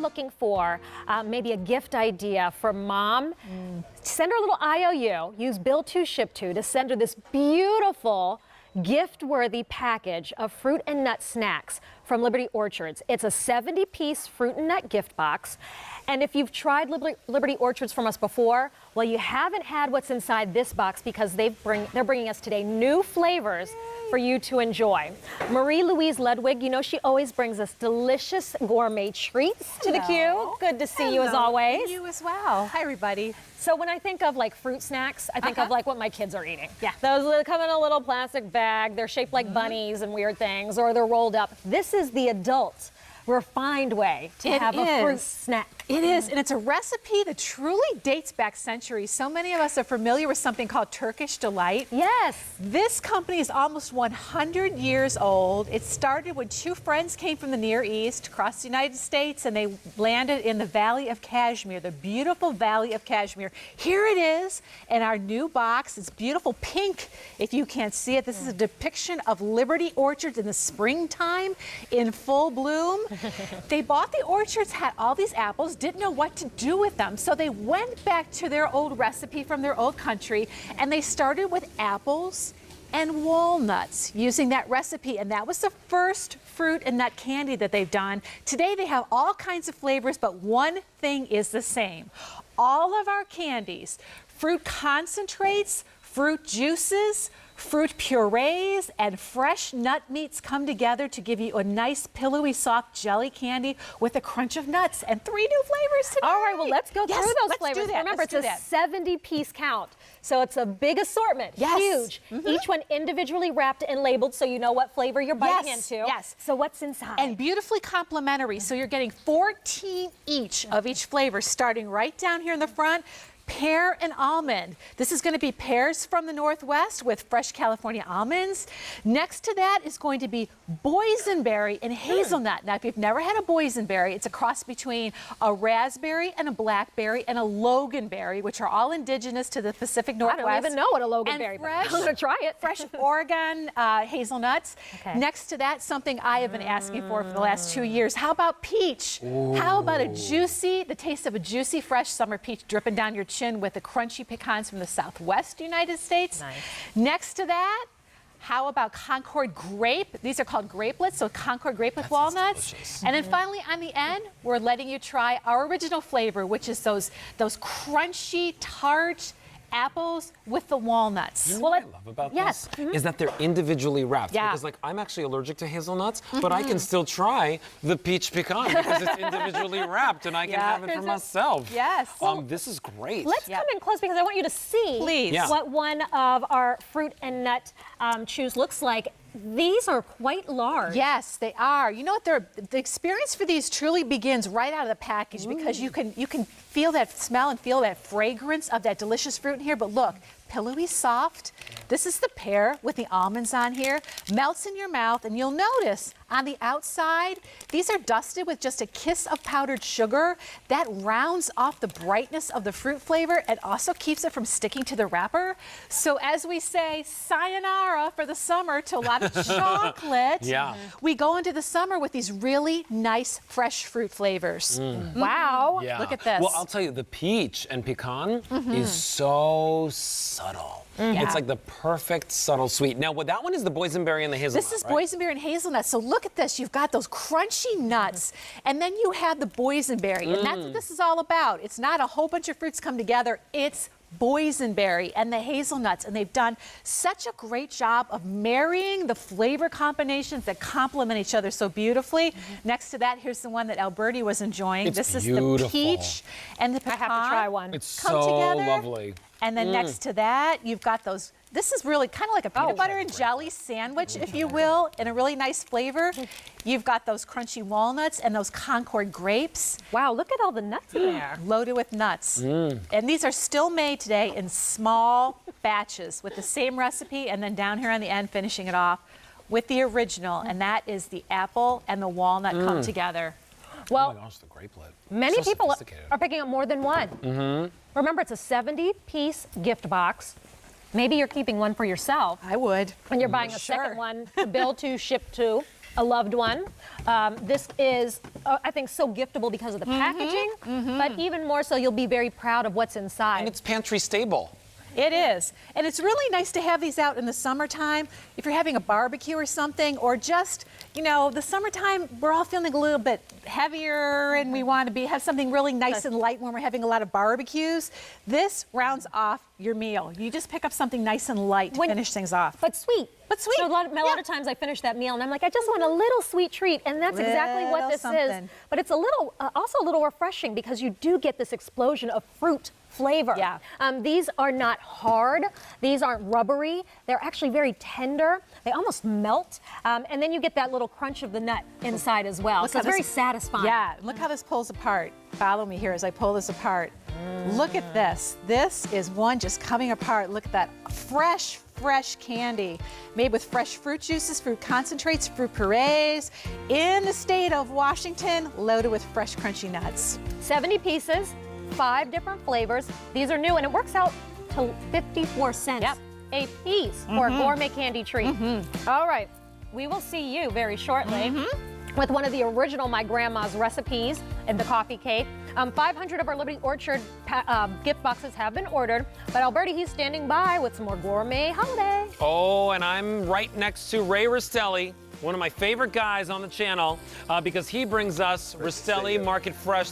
looking for maybe a gift idea for mom, send her a little IOU. Use Bill to Ship to send her this beautiful gift-worthy package of fruit and nut snacks from Liberty Orchards. It's a 70-piece fruit and nut gift box. And if you've tried Liberty Orchards from us before, well, you haven't had what's inside this box because they're bringing us today new flavors for you to enjoy. Marie-Louise Ludwig, you know she always brings us delicious gourmet treats to the Q. Good to see you as always. And you as well. Hi, everybody. So when I think of like fruit snacks, I think of like what my kids are eating. Yeah. Those come in a little plastic bag. They're shaped like bunnies and weird things, or they're rolled up. This is the adult refined way to have a fruit snack. It is, and it's a recipe that truly dates back centuries. So many of us are familiar with something called Turkish Delight. Yes. This company is almost 100 years old. It started when two friends came from the Near East across the United States, and they landed in the Valley of Kashmir, the beautiful Valley of Kashmir. Here it is in our new box. It's beautiful pink, if you can't see it. This is a depiction of Liberty Orchards in the springtime in full bloom. They bought the orchards, had all these apples, didn't know what to do with them. So they went back to their old recipe from their old country, and they started with apples and walnuts using that recipe. And that was the first fruit and nut candy that they've done. Today they have all kinds of flavors, but one thing is the same. All of our candies, fruit concentrates, fruit juices, fruit purees, and fresh nut meats come together to give you a nice, pillowy, soft jelly candy with a crunch of nuts and 3 new flavors today. All right, well, let's go through those flavors. Do that. Remember, it's a 70-piece count, so it's a big assortment. Yes. Huge. Each one individually wrapped and labeled so you know what flavor you're biting into. Yes. So what's inside? And beautifully complementary. So you're getting 14 each of each flavor, starting right down here in the front. Pear and almond. This is going to be pears from the Northwest with fresh California almonds. Next to that is going to be boysenberry and hazelnut. Now, if you've never had a boysenberry, it's a cross between a raspberry and a blackberry and a loganberry, which are all indigenous to the Pacific Northwest. I don't even know what a loganberry is. I'm going to try it. Fresh Oregon hazelnuts. Okay. Next to that, something I have been asking for the last 2 years. How about peach? Ooh. How about the taste of a juicy, fresh summer peach dripping down your chin with the crunchy pecans from the Southwest United States. Nice. Next to that, how about Concord grape? These are called grapelets, so Concord grape with walnuts. Delicious. And then finally on the end, we're letting you try our original flavor, which is those crunchy, tart apples with the walnuts. You know what I love about this is that they're individually wrapped. Yeah. Because like I'm actually allergic to hazelnuts, but I can still try the peach pecan because it's individually wrapped and I can have it for myself. Yes. This is great. Let's come in close because I want you to see Please. Yeah. what one of our fruit and nut chews looks like. These are quite large. Yes, they are. You know what? The experience for these truly begins right out of the package because you can feel that smell and feel that fragrance of that delicious fruit in here. But look, pillowy soft. This is the pear with the almonds on here. Melts in your mouth, and you'll notice on the outside, these are dusted with just a kiss of powdered sugar. That rounds off the brightness of the fruit flavor and also keeps it from sticking to the wrapper. So as we say, sayonara for the summer to a lot of chocolate. Yeah. We go into the summer with these really nice, fresh fruit flavors. Wow. Yeah. Look at this. Well, I'll tell you, the peach and pecan is so subtle. It's like the perfect subtle sweet. Now, that one is the boysenberry and the hazelnut. This is right? boysenberry and hazelnut. So look at this. You've got those crunchy nuts, and then you have the boysenberry. And that's what this is all about. It's not a whole bunch of fruits come together. It's boysenberry and the hazelnuts, and they've done such a great job of marrying the flavor combinations that complement each other so beautifully. Next to that, here's the one that Alberti was enjoying. It's this is beautiful. the peach and the pecan. I have to try one. It's Come so together. lovely. And then next to that, you've got those. This is really kind of like a peanut butter and jelly sandwich, if you will, in a really nice flavor. You've got those crunchy walnuts and those Concord grapes. Wow, look at all the nuts in there. Loaded with nuts. And these are still made today in small batches with the same recipe, and then down here on the end, finishing it off with the original, and that is the apple and the walnut come together. Well, Oh my gosh, the grapelet. many So people sophisticated. are picking up more than one. Remember, it's a 70-piece gift box. Maybe you're keeping one for yourself I would. and you're buying a Sure. second one to Bill to Ship to. a loved one. This is, I think, so giftable because of the packaging, but even more so, you'll be very proud of what's inside. And it's pantry stable. It is. And it's really nice to have these out in the summertime. If you're having a barbecue or something, or just, you know, the summertime, we're all feeling a little bit heavier and we want to have something really nice and light when we're having a lot of barbecues. This rounds off your meal. You just pick up something nice and light to finish things off. But sweet. But sweet. So a lot of times I finish that meal and I'm like, I just want a little sweet treat, and that's exactly what this is. But it's a little, also a little refreshing because you do get this explosion of fruit flavor. Yeah. These are not hard. These aren't rubbery. They're actually very tender. They almost melt. And then you get that little crunch of the nut inside as well. So it's very satisfying. Yeah, look how this pulls apart. Follow me here as I pull this apart. Look at this. This is one just coming apart. Look at that fresh candy made with fresh fruit juices, fruit concentrates, fruit purees in the state of Washington, loaded with fresh crunchy nuts. 70 pieces, 5 different flavors. These are new, and it works out to 54 cents a piece for a gourmet candy treat. All right, we will see you very shortly with one of the original My Grandma's recipes in the coffee cake. 500 of our Liberty Orchard gift boxes have been ordered, but Alberti, he's standing by with some more gourmet holiday. Oh, and I'm right next to Ray Rastelli, one of my favorite guys on the channel, because he brings us Rastelli Market Fresh.